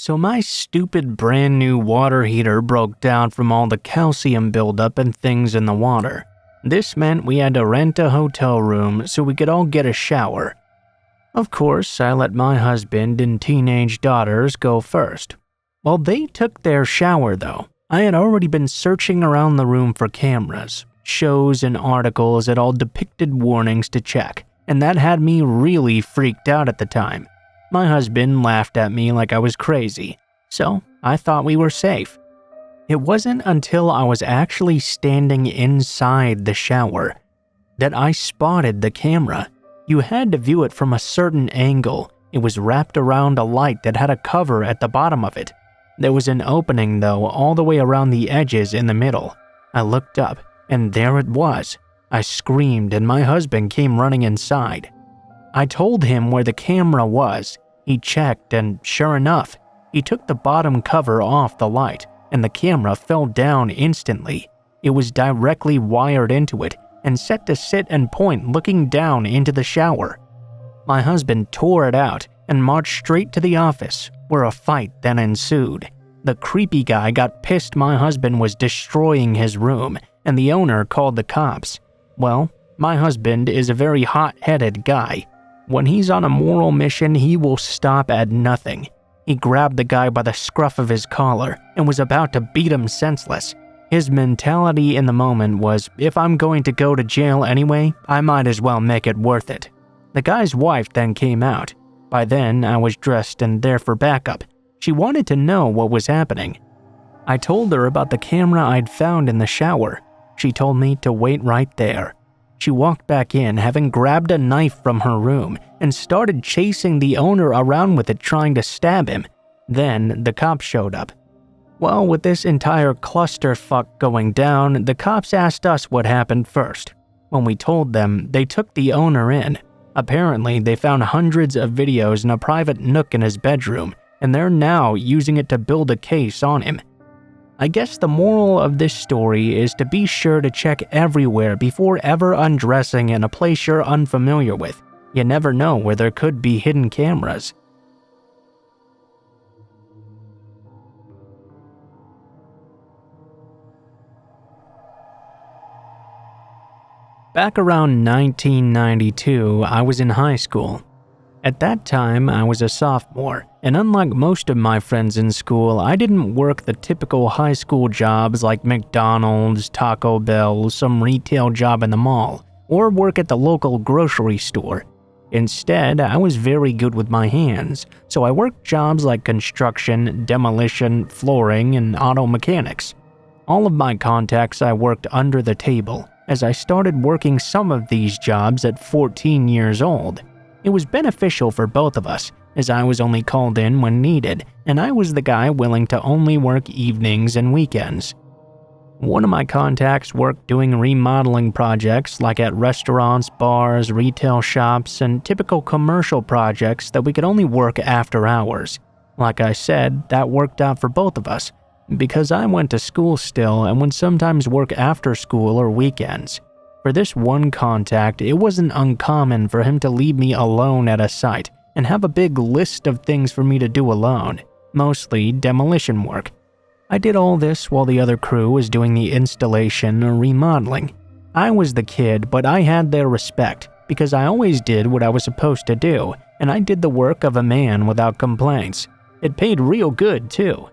So my stupid brand new water heater broke down from all the calcium buildup and things in the water. This meant we had to rent a hotel room so we could all get a shower. Of course, I let my husband and teenage daughters go first. While they took their shower though, I had already been searching around the room for cameras, shows and articles that all depicted warnings to check, and that had me really freaked out at the time. My husband laughed at me like I was crazy, so I thought we were safe. It wasn't until I was actually standing inside the shower that I spotted the camera. You had to view it from a certain angle. It was wrapped around a light that had a cover at the bottom of it. There was an opening though all the way around the edges in the middle. I looked up and there it was. I screamed and my husband came running inside. I told him where the camera was. He checked and sure enough, he took the bottom cover off the light and the camera fell down instantly. It was directly wired into it and set to sit and point looking down into the shower. My husband tore it out and marched straight to the office, where a fight then ensued. The creepy guy got pissed my husband was destroying his room, and the owner called the cops. Well, my husband is a very hot-headed guy. When he's on a moral mission, he will stop at nothing. He grabbed the guy by the scruff of his collar and was about to beat him senseless. His mentality in the moment was, if I'm going to go to jail anyway, I might as well make it worth it. The guy's wife then came out. By then, I was dressed and there for backup. She wanted to know what was happening. I told her about the camera I'd found in the shower. She told me to wait right there. She walked back in, having grabbed a knife from her room, and started chasing the owner around with it, trying to stab him. Then the cops showed up. Well, with this entire clusterfuck going down, the cops asked us what happened first. When we told them, they took the owner in. Apparently, they found hundreds of videos in a private nook in his bedroom, and they're now using it to build a case on him. I guess the moral of this story is to be sure to check everywhere before ever undressing in a place you're unfamiliar with. You never know where there could be hidden cameras. Back around 1992, I was in high school. At that time, I was a sophomore, and unlike most of my friends in school, I didn't work the typical high school jobs like McDonald's, Taco Bell, some retail job in the mall, or work at the local grocery store. Instead, I was very good with my hands, so I worked jobs like construction, demolition, flooring, and auto mechanics. All of my contacts I worked under the table, as I started working some of these jobs at 14 years old. It was beneficial for both of us, as I was only called in when needed, and I was the guy willing to only work evenings and weekends. One of my contacts worked doing remodeling projects like at restaurants, bars, retail shops, and typical commercial projects that we could only work after hours. Like I said, that worked out for both of us, because I went to school still and would sometimes work after school or weekends. For this one contact, it wasn't uncommon for him to leave me alone at a site and have a big list of things for me to do alone, mostly demolition work. I did all this while the other crew was doing the installation or remodeling. I was the kid, but I had their respect because I always did what I was supposed to do, and I did the work of a man without complaints. It paid real good, too.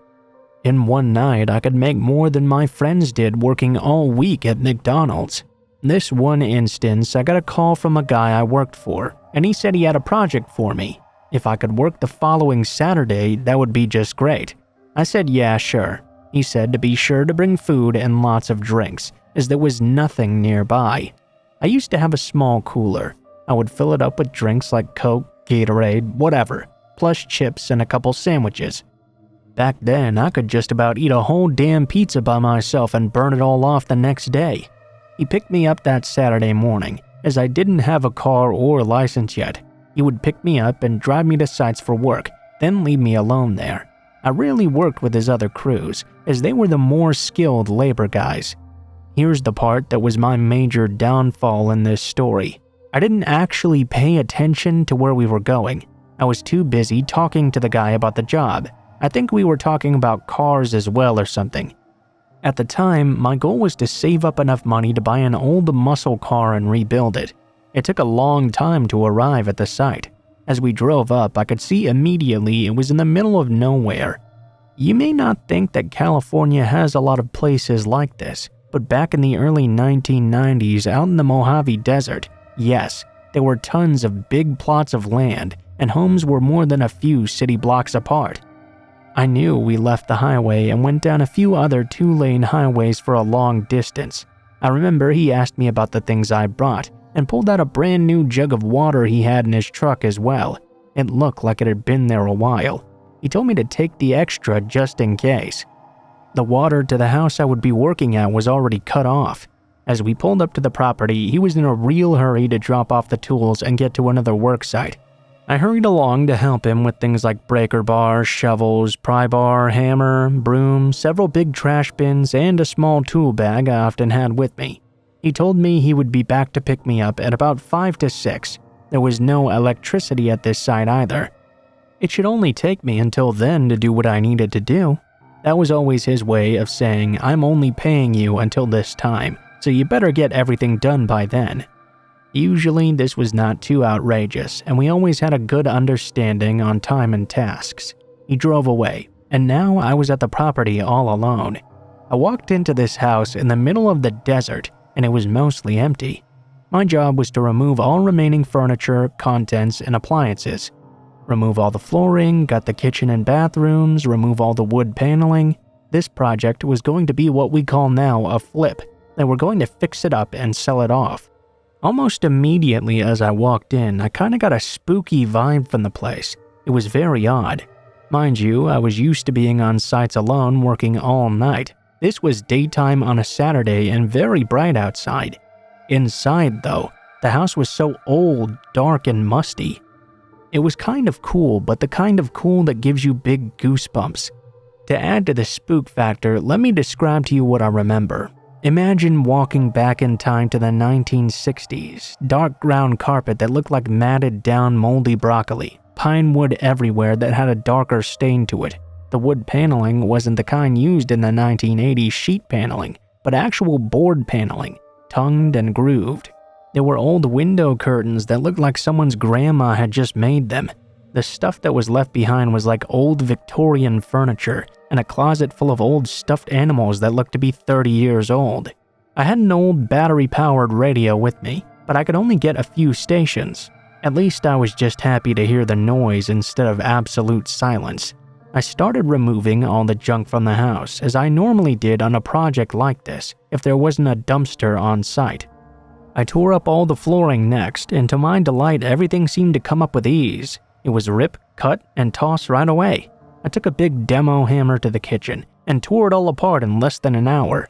In one night, I could make more than my friends did working all week at McDonald's. This one instance, I got a call from a guy I worked for, and he said he had a project for me. If I could work the following Saturday, that would be just great. I said yeah, sure. He said to be sure to bring food and lots of drinks, as there was nothing nearby. I used to have a small cooler. I would fill it up with drinks like Coke, Gatorade, whatever, plus chips and a couple sandwiches. Back then, I could just about eat a whole damn pizza by myself and burn it all off the next day. He picked me up that Saturday morning, as I didn't have a car or license yet. He would pick me up and drive me to sites for work, then leave me alone there. I rarely worked with his other crews, as they were the more skilled labor guys. Here's the part that was my major downfall in this story. I didn't actually pay attention to where we were going. I was too busy talking to the guy about the job. I think we were talking about cars as well or something. At the time, my goal was to save up enough money to buy an old muscle car and rebuild it. It took a long time to arrive at the site. As we drove up, I could see immediately it was in the middle of nowhere. You may not think that California has a lot of places like this, but back in the early 1990s out in the Mojave Desert, yes, there were tons of big plots of land, and homes were more than a few city blocks apart. I knew we left the highway and went down a few other 2-lane highways for a long distance. I remember he asked me about the things I brought, and pulled out a brand new jug of water he had in his truck as well. It looked like it had been there a while. He told me to take the extra just in case. The water to the house I would be working at was already cut off. As we pulled up to the property, he was in a real hurry to drop off the tools and get to another work site. I hurried along to help him with things like breaker bars, shovels, pry bar, hammer, broom, several big trash bins, and a small tool bag I often had with me. He told me he would be back to pick me up at about 5 to 6. There was no electricity at this site either. It should only take me until then to do what I needed to do. That was always his way of saying, I'm only paying you until this time, so you better get everything done by then. Usually this was not too outrageous, and we always had a good understanding on time and tasks. He drove away, and now I was at the property all alone. I walked into this house in the middle of the desert, and it was mostly empty. My job was to remove all remaining furniture, contents, and appliances. Remove all the flooring, gut the kitchen and bathrooms, remove all the wood paneling. This project was going to be what we call now a flip. They were going to fix it up and sell it off. Almost immediately as I walked in, I kinda got a spooky vibe from the place. It was very odd. Mind you, I was used to being on sites alone working all night. This was daytime on a Saturday and very bright outside. Inside, though, the house was so old, dark, and musty. It was kind of cool, but the kind of cool that gives you big goosebumps. To add to the spook factor, let me describe to you what I remember. Imagine walking back in time to the 1960s, dark ground carpet that looked like matted down moldy broccoli, pine wood everywhere that had a darker stain to it. The wood paneling wasn't the kind used in the 1980s sheet paneling, but actual board paneling, tongued and grooved. There were old window curtains that looked like someone's grandma had just made them. The stuff that was left behind was like old Victorian furniture and a closet full of old stuffed animals that looked to be 30 years old. I had an old battery-powered radio with me, but I could only get a few stations. At least I was just happy to hear the noise instead of absolute silence. I started removing all the junk from the house, as I normally did on a project like this if there wasn't a dumpster on site. I tore up all the flooring next, and to my delight, everything seemed to come up with ease. It was rip, cut, and toss right away. I took a big demo hammer to the kitchen and tore it all apart in less than an hour.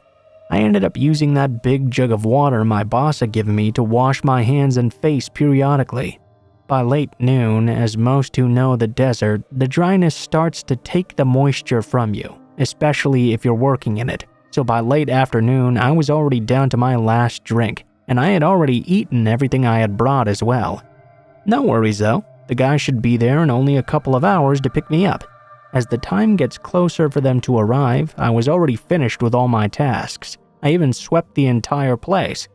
I ended up using that big jug of water my boss had given me to wash my hands and face periodically. By late noon, as most who know the desert, the dryness starts to take the moisture from you, especially if you're working in it. So by late afternoon, I was already down to my last drink, and I had already eaten everything I had brought as well. No worries though, the guy should be there in only a couple of hours to pick me up. As the time gets closer for them to arrive, I was already finished with all my tasks. I even swept the entire place.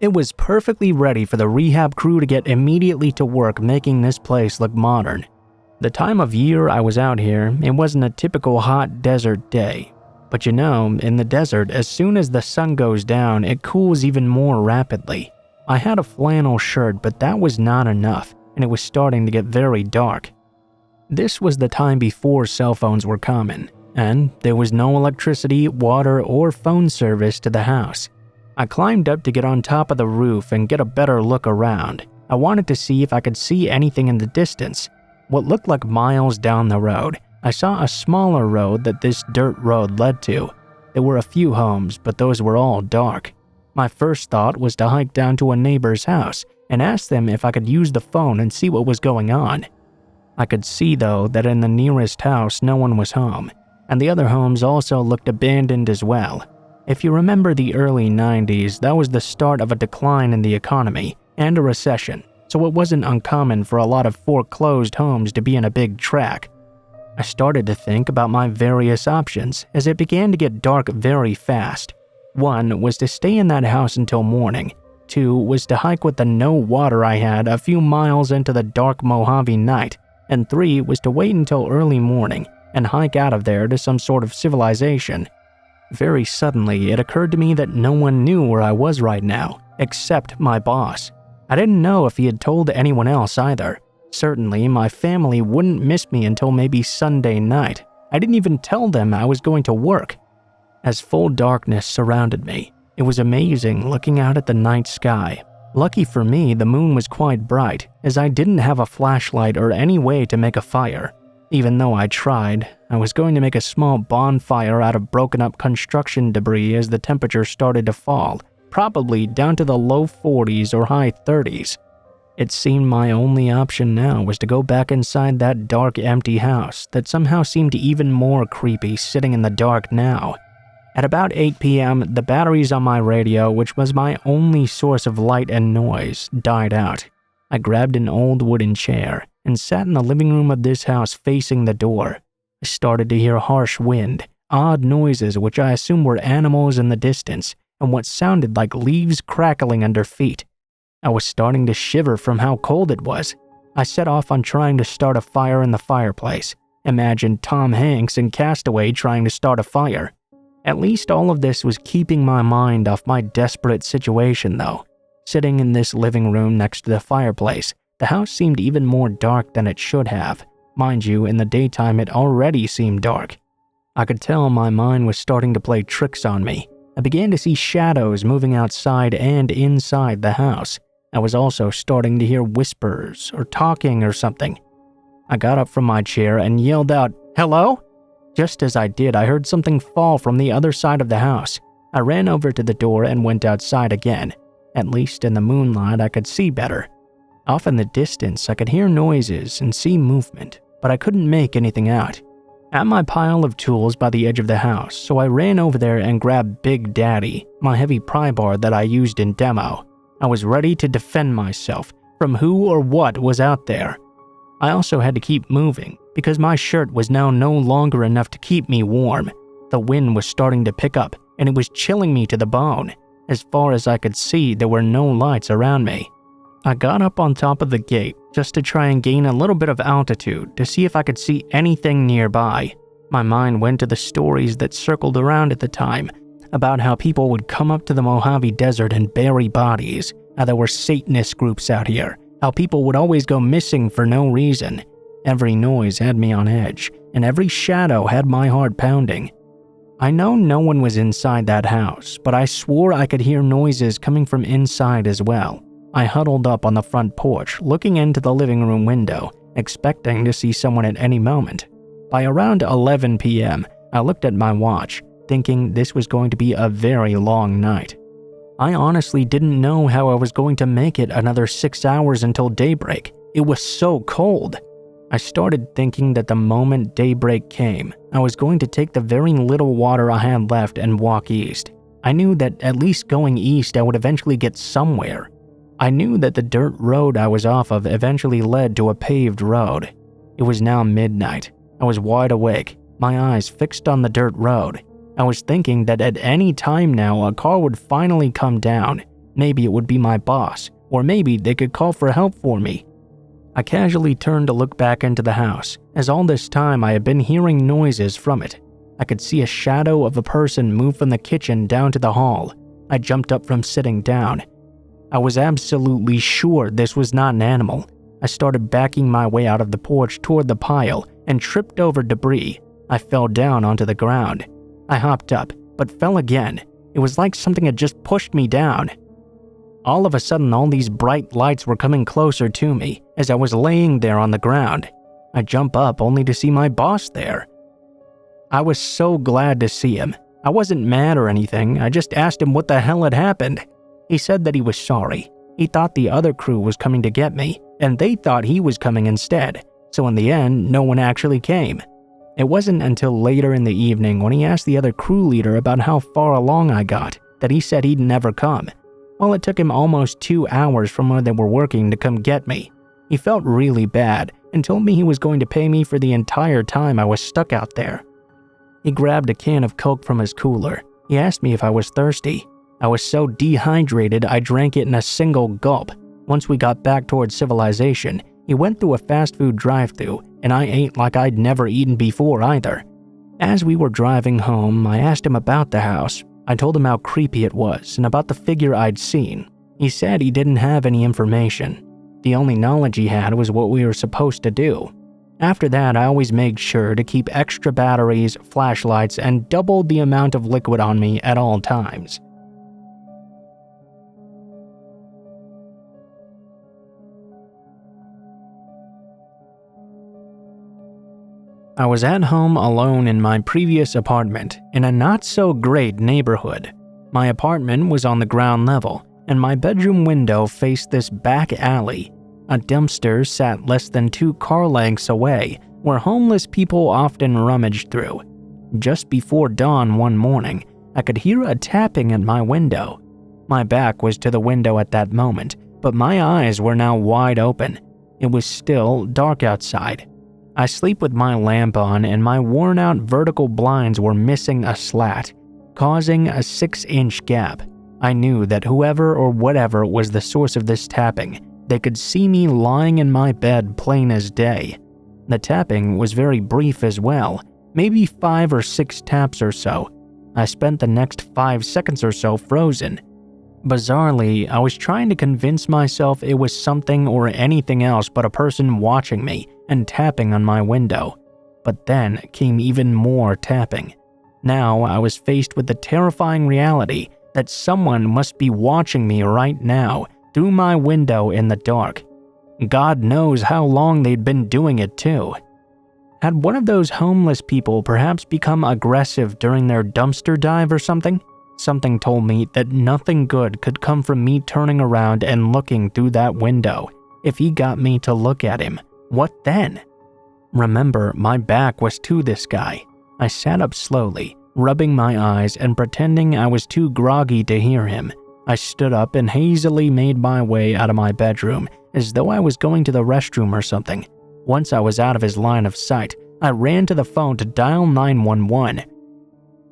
It was perfectly ready for the rehab crew to get immediately to work making this place look modern. The time of year I was out here, it wasn't a typical hot desert day. But you know, in the desert, as soon as the sun goes down, it cools even more rapidly. I had a flannel shirt, but that was not enough, and it was starting to get very dark. This was the time before cell phones were common, and there was no electricity, water, or phone service to the house. I climbed up to get on top of the roof and get a better look around. I wanted to see if I could see anything in the distance. What looked like miles down the road, I saw a smaller road that this dirt road led to. There were a few homes, but those were all dark. My first thought was to hike down to a neighbor's house and ask them if I could use the phone and see what was going on. I could see, though, that in the nearest house no one was home, and the other homes also looked abandoned as well. If you remember the early 90s, that was the start of a decline in the economy and a recession, so it wasn't uncommon for a lot of foreclosed homes to be in a big tract. I started to think about my various options as it began to get dark very fast. 1 was to stay in that house until morning. 2 was to hike with the no water I had a few miles into the dark Mojave night. And 3 was to wait until early morning and hike out of there to some sort of civilization. Very suddenly, it occurred to me that no one knew where I was right now, except my boss. I didn't know if he had told anyone else either. Certainly, my family wouldn't miss me until maybe Sunday night. I didn't even tell them I was going to work. As full darkness surrounded me, it was amazing looking out at the night sky. Lucky for me, the moon was quite bright, as I didn't have a flashlight or any way to make a fire. Even though I tried, I was going to make a small bonfire out of broken up construction debris as the temperature started to fall, probably down to the low 40s or high 30s. It seemed my only option now was to go back inside that dark, empty house that somehow seemed even more creepy sitting in the dark now. At about 8 p.m., the batteries on my radio, which was my only source of light and noise, died out. I grabbed an old wooden chair and sat in the living room of this house facing the door. I started to hear harsh wind, odd noises which I assumed were animals in the distance, and what sounded like leaves crackling under feet. I was starting to shiver from how cold it was. I set off on trying to start a fire in the fireplace. Imagine Tom Hanks in Castaway trying to start a fire. At least all of this was keeping my mind off my desperate situation though. Sitting in this living room next to the fireplace, the house seemed even more dark than it should have. Mind you, in the daytime it already seemed dark. I could tell my mind was starting to play tricks on me. I began to see shadows moving outside and inside the house. I was also starting to hear whispers or talking or something. I got up from my chair and yelled out, "Hello?" Just as I did, I heard something fall from the other side of the house. I ran over to the door and went outside again. At least in the moonlight, I could see better. Off in the distance, I could hear noises and see movement, but I couldn't make anything out. At my pile of tools by the edge of the house, so I ran over there and grabbed Big Daddy, my heavy pry bar that I used in demo. I was ready to defend myself from who or what was out there. I also had to keep moving because my shirt was now no longer enough to keep me warm. The wind was starting to pick up and it was chilling me to the bone. As far as I could see, there were no lights around me. I got up on top of the gate just to try and gain a little bit of altitude to see if I could see anything nearby. My mind went to the stories that circled around at the time about how people would come up to the Mojave Desert and bury bodies, how there were Satanist groups out here, how people would always go missing for no reason. Every noise had me on edge, and every shadow had my heart pounding. I know no one was inside that house, but I swore I could hear noises coming from inside as well. I huddled up on the front porch, looking into the living room window, expecting to see someone at any moment. By around 11 p.m., I looked at my watch, thinking this was going to be a very long night. I honestly didn't know how I was going to make it another 6 hours until daybreak. It was so cold. I started thinking that the moment daybreak came, I was going to take the very little water I had left and walk east. I knew that at least going east I would eventually get somewhere. I knew that the dirt road I was off of eventually led to a paved road. It was now midnight. I was wide awake, my eyes fixed on the dirt road. I was thinking that at any time now a car would finally come down. Maybe it would be my boss, or maybe they could call for help for me. I casually turned to look back into the house, as all this time I had been hearing noises from it. I could see a shadow of a person move from the kitchen down to the hall. I jumped up from sitting down. I was absolutely sure this was not an animal. I started backing my way out of the porch toward the pile and tripped over debris. I fell down onto the ground. I hopped up, but fell again. It was like something had just pushed me down. All of a sudden, all these bright lights were coming closer to me as I was laying there on the ground. I jump up only to see my boss there. I was so glad to see him. I wasn't mad or anything. I just asked him what the hell had happened. He said that he was sorry. He thought the other crew was coming to get me, and they thought he was coming instead. So in the end, no one actually came. It wasn't until later in the evening when he asked the other crew leader about how far along I got that he said he'd never come. Well, it took him almost 2 hours from where they were working to come get me. He felt really bad and told me he was going to pay me for the entire time I was stuck out there. He grabbed a can of Coke from his cooler. He asked me if I was thirsty. I was so dehydrated I drank it in a single gulp. Once we got back towards civilization, he went through a fast food drive-thru, and I ate like I'd never eaten before either. As we were driving home, I asked him about the house. I told him how creepy it was and about the figure I'd seen. He said he didn't have any information. The only knowledge he had was what we were supposed to do. After that, I always made sure to keep extra batteries, flashlights, and doubled the amount of liquid on me at all times. I was at home alone in my previous apartment in a not-so-great neighborhood. My apartment was on the ground level, and my bedroom window faced this back alley. A dumpster sat less than 2 car lengths away, where homeless people often rummaged through. Just before dawn one morning, I could hear a tapping at my window. My back was to the window at that moment, but my eyes were now wide open. It was still dark outside. I sleep with my lamp on, and my worn-out vertical blinds were missing a slat, causing a 6-inch gap. I knew that whoever or whatever was the source of this tapping, they could see me lying in my bed plain as day. The tapping was very brief as well, maybe 5 or 6 taps or so. I spent the next 5 seconds or so frozen. Bizarrely, I was trying to convince myself it was something or anything else but a person watching me and tapping on my window. But then came even more tapping. Now I was faced with the terrifying reality that someone must be watching me right now through my window in the dark. God knows how long they'd been doing it too. Had one of those homeless people perhaps become aggressive during their dumpster dive or something? Something told me that nothing good could come from me turning around and looking through that window. If he got me to look at him, what then? Remember, my back was to this guy. I sat up slowly, rubbing my eyes and pretending I was too groggy to hear him. I stood up and hazily made my way out of my bedroom as though I was going to the restroom or something. Once I was out of his line of sight, I ran to the phone to dial 911.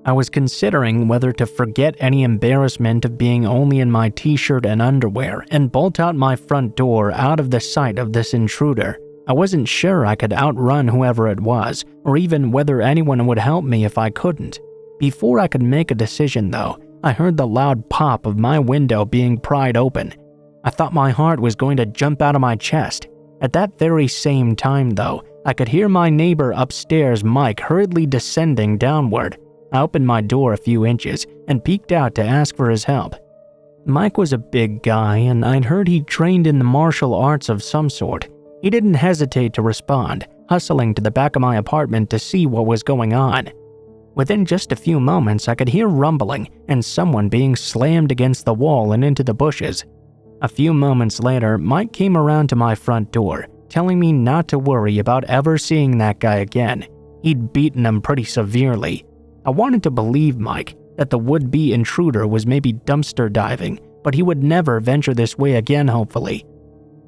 I was considering whether to forget any embarrassment of being only in my t-shirt and underwear and bolt out my front door out of the sight of this intruder. I wasn't sure I could outrun whoever it was, or even whether anyone would help me if I couldn't. Before I could make a decision though, I heard the loud pop of my window being pried open. I thought my heart was going to jump out of my chest. At that very same time though, I could hear my neighbor upstairs, Mike, hurriedly descending downward. I opened my door a few inches and peeked out to ask for his help. Mike was a big guy, and I'd heard he trained in the martial arts of some sort. He didn't hesitate to respond, hustling to the back of my apartment to see what was going on. Within just a few moments, I could hear rumbling and someone being slammed against the wall and into the bushes. A few moments later, Mike came around to my front door, telling me not to worry about ever seeing that guy again. He'd beaten him pretty severely. I wanted to believe Mike, that the would-be intruder was maybe dumpster diving, but he would never venture this way again, hopefully.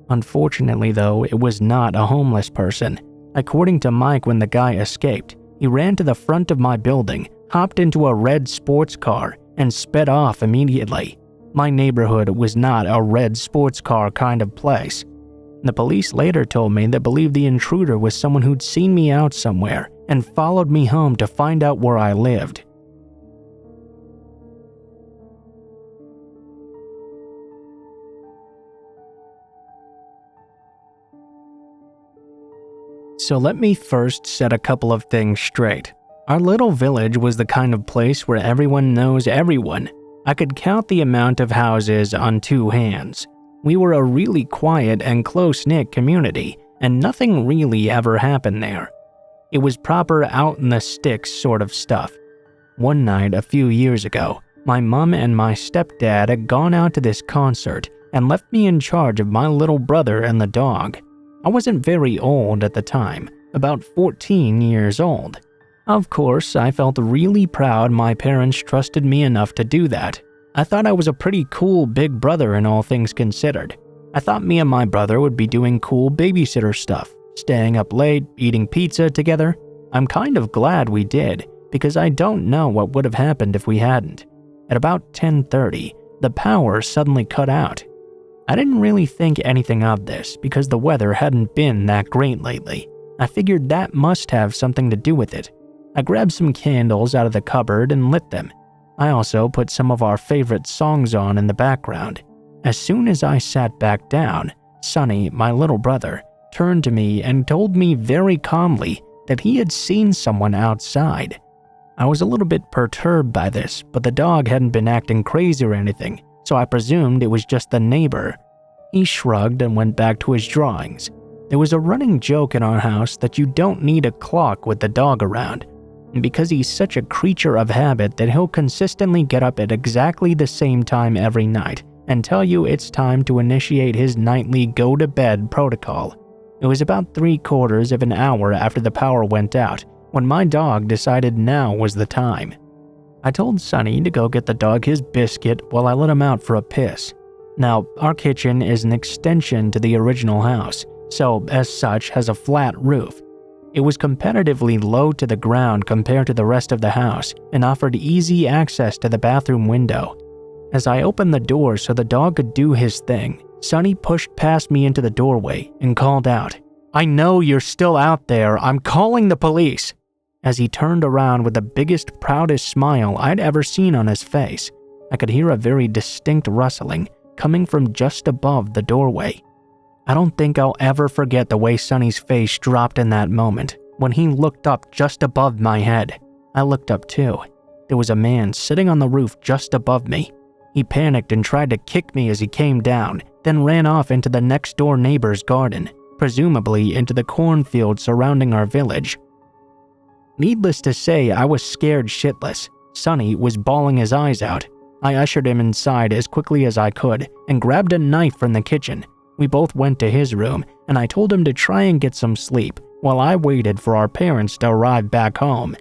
Unfortunately though, it was not a homeless person. According to Mike, when the guy escaped, he ran to the front of my building, hopped into a red sports car, and sped off immediately. My neighborhood was not a red sports car kind of place. The police later told me they believed the intruder was someone who'd seen me out somewhere and followed me home to find out where I lived. So let me first set a couple of things straight. Our little village was the kind of place where everyone knows everyone. I could count the amount of houses on 2 hands. We were a really quiet and close-knit community, and nothing really ever happened there. It was proper out-in-the-sticks sort of stuff. One night a few years ago, my mom and my stepdad had gone out to this concert and left me in charge of my little brother and the dog. I wasn't very old at the time, about 14 years old. Of course, I felt really proud my parents trusted me enough to do that. I thought I was a pretty cool big brother in all things considered. I thought me and my brother would be doing cool babysitter stuff, staying up late, eating pizza together. I'm kind of glad we did, because I don't know what would have happened if we hadn't. At about 10:30, the power suddenly cut out. I didn't really think anything of this because the weather hadn't been that great lately. I figured that must have something to do with it. I grabbed some candles out of the cupboard and lit them. I also put some of our favorite songs on in the background. As soon as I sat back down, Sonny, my little brother, turned to me and told me very calmly that he had seen someone outside. I was a little bit perturbed by this, but the dog hadn't been acting crazy or anything, so I presumed it was just the neighbor. He shrugged and went back to his drawings. There was a running joke in our house that you don't need a clock with the dog around, and because he's such a creature of habit that he'll consistently get up at exactly the same time every night and tell you it's time to initiate his nightly go-to-bed protocol. It was about 3/4 of an hour after the power went out when my dog decided now was the time. I told Sonny to go get the dog his biscuit while I let him out for a piss. Now, our kitchen is an extension to the original house, so as such has a flat roof. It was competitively low to the ground compared to the rest of the house and offered easy access to the bathroom window. As I opened the door so the dog could do his thing, Sonny pushed past me into the doorway and called out, "I know you're still out there. I'm calling the police." As he turned around with the biggest, proudest smile I'd ever seen on his face, I could hear a very distinct rustling coming from just above the doorway. I don't think I'll ever forget the way Sonny's face dropped in that moment when he looked up just above my head. I looked up too. There was a man sitting on the roof just above me. He panicked and tried to kick me as he came down, then ran off into the next door neighbor's garden, presumably into the cornfield surrounding our village. Needless to say, I was scared shitless. Sonny was bawling his eyes out. I ushered him inside as quickly as I could and grabbed a knife from the kitchen. We both went to his room, and I told him to try and get some sleep while I waited for our parents to arrive back home.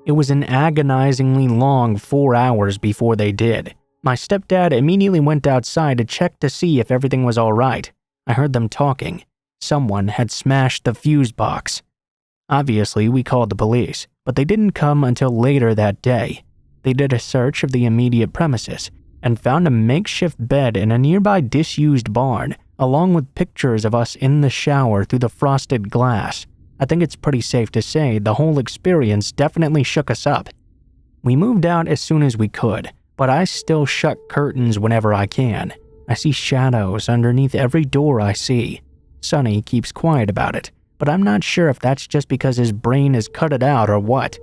It was an agonizingly long 4 hours before they did. My stepdad immediately went outside to check to see if everything was all right. I heard them talking. Someone had smashed the fuse box. Obviously, we called the police, but they didn't come until later that day. They did a search of the immediate premises and found a makeshift bed in a nearby disused barn, along with pictures of us in the shower through the frosted glass. I think it's pretty safe to say the whole experience definitely shook us up. We moved out as soon as we could, but I still shut curtains whenever I can. I see shadows underneath every door I see. Sonny keeps quiet about it, but I'm not sure if that's just because his brain has cut it out or what.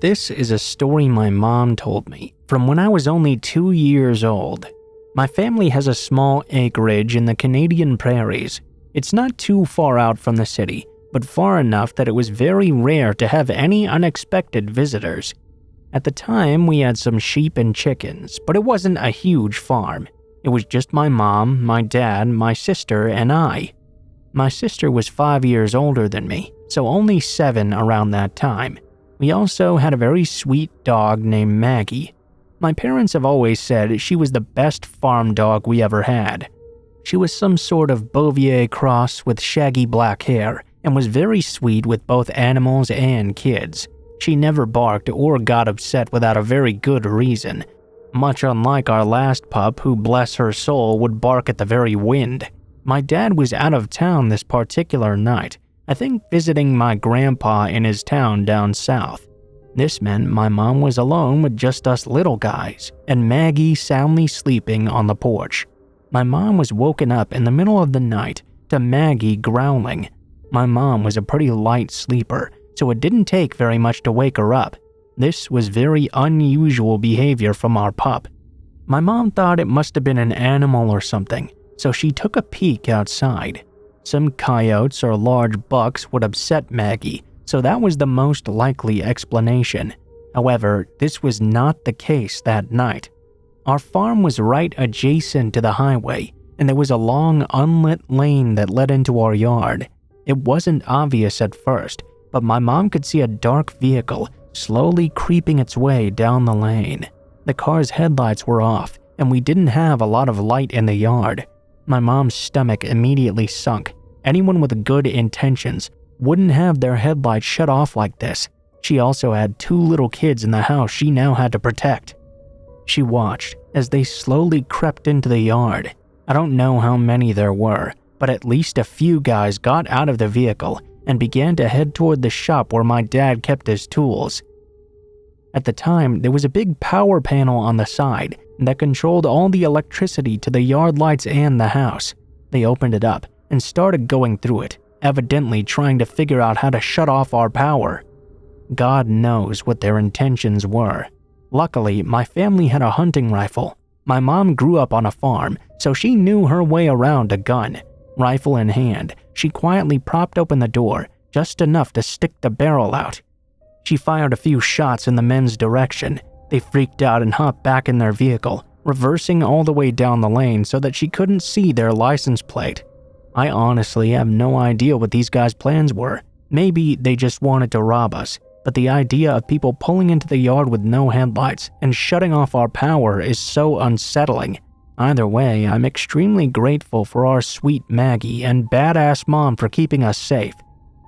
This is a story my mom told me from when I was only 2 years old. My family has a small acreage in the Canadian prairies. It's not too far out from the city, but far enough that it was very rare to have any unexpected visitors. At the time, we had some sheep and chickens, but it wasn't a huge farm. It was just my mom, my dad, my sister, and I. My sister was 5 years older than me, so only 7 around that time. We also had a very sweet dog named Maggie. My parents have always said she was the best farm dog we ever had. She was some sort of Bouvier cross with shaggy black hair and was very sweet with both animals and kids. She never barked or got upset without a very good reason, much unlike our last pup who, bless her soul, would bark at the very wind. My dad was out of town this particular night, I think visiting my grandpa in his town down south. This meant my mom was alone with just us little guys, and Maggie soundly sleeping on the porch. My mom was woken up in the middle of the night to Maggie growling. My mom was a pretty light sleeper, so it didn't take very much to wake her up. This was very unusual behavior from our pup. My mom thought it must have been an animal or something, so she took a peek outside. Some coyotes or large bucks would upset Maggie, so that was the most likely explanation. However, this was not the case that night. Our farm was right adjacent to the highway, and there was a long unlit lane that led into our yard. It wasn't obvious at first, but my mom could see a dark vehicle slowly creeping its way down the lane. The car's headlights were off, and we didn't have a lot of light in the yard. My mom's stomach immediately sunk. Anyone with good intentions wouldn't have their headlights shut off like this. She also had 2 little kids in the house she now had to protect. She watched as they slowly crept into the yard. I don't know how many there were, but at least a few guys got out of the vehicle and began to head toward the shop where my dad kept his tools. At the time, there was a big power panel on the side that controlled all the electricity to the yard lights and the house. They opened it up and started going through it, evidently trying to figure out how to shut off our power. God knows what their intentions were. Luckily, my family had a hunting rifle. My mom grew up on a farm, so she knew her way around a gun. Rifle in hand, she quietly propped open the door, just enough to stick the barrel out. She fired a few shots in the men's direction. They freaked out and hopped back in their vehicle, reversing all the way down the lane so that she couldn't see their license plate. I honestly have no idea what these guys' plans were. Maybe they just wanted to rob us, but the idea of people pulling into the yard with no headlights and shutting off our power is so unsettling. Either way, I'm extremely grateful for our sweet Maggie and badass mom for keeping us safe.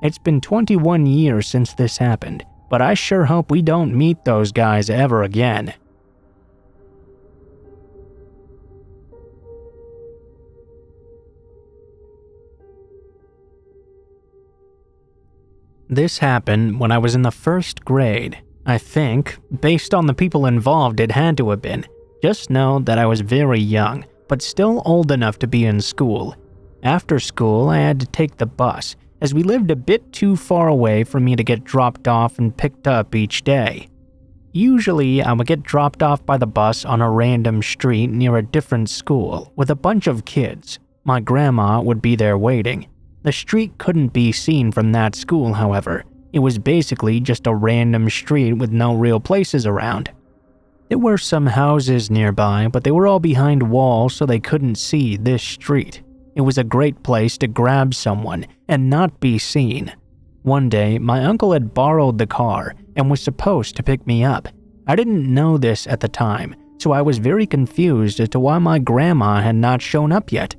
It's been 21 years since this happened, but I sure hope we don't meet those guys ever again. This happened when I was in the 1st grade. I think, based on the people involved, it had to have been. Just know that I was very young, but still old enough to be in school. After school, I had to take the bus, as we lived a bit too far away for me to get dropped off and picked up each day. Usually, I would get dropped off by the bus on a random street near a different school with a bunch of kids. My grandma would be there waiting. The street couldn't be seen from that school, however. It was basically just a random street with no real places around. There were some houses nearby, but they were all behind walls so they couldn't see this street. It was a great place to grab someone and not be seen. One day, my uncle had borrowed the car and was supposed to pick me up. I didn't know this at the time, so I was very confused as to why my grandma had not shown up yet.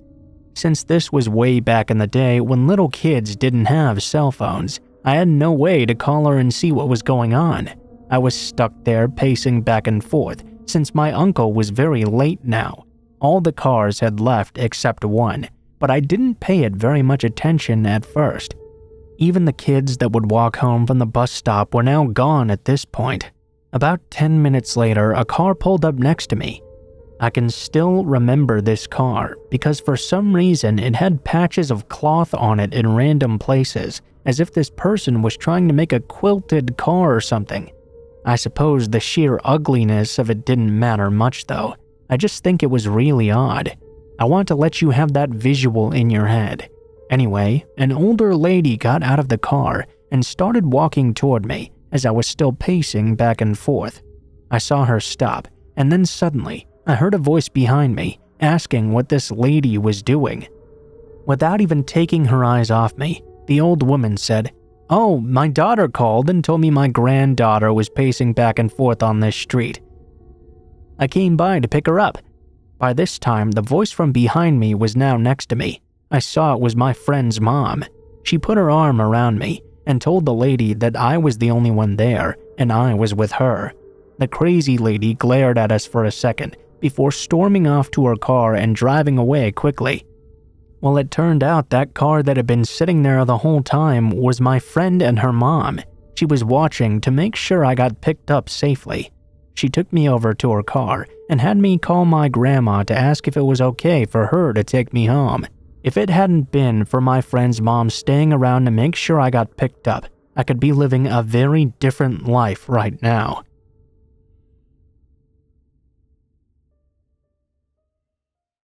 Since this was way back in the day when little kids didn't have cell phones, I had no way to call her and see what was going on. I was stuck there pacing back and forth since my uncle was very late now. All the cars had left except one, but I didn't pay it very much attention at first. Even the kids that would walk home from the bus stop were now gone at this point. About 10 minutes later, a car pulled up next to me. I can still remember this car because for some reason it had patches of cloth on it in random places, as if this person was trying to make a quilted car or something. I suppose the sheer ugliness of it didn't matter much though. I just think it was really odd. I want to let you have that visual in your head. Anyway, an older lady got out of the car and started walking toward me as I was still pacing back and forth. I saw her stop, and then suddenly, I heard a voice behind me asking what this lady was doing. Without even taking her eyes off me, the old woman said, "Oh, my daughter called and told me my granddaughter was pacing back and forth on this street. I came by to pick her up." By this time, the voice from behind me was now next to me. I saw it was my friend's mom. She put her arm around me and told the lady that I was the only one there and I was with her. The crazy lady glared at us for a second before storming off to her car and driving away quickly. Well, it turned out that car that had been sitting there the whole time was my friend and her mom. She was watching to make sure I got picked up safely. She took me over to her car and had me call my grandma to ask if it was okay for her to take me home. If it hadn't been for my friend's mom staying around to make sure I got picked up, I could be living a very different life right now.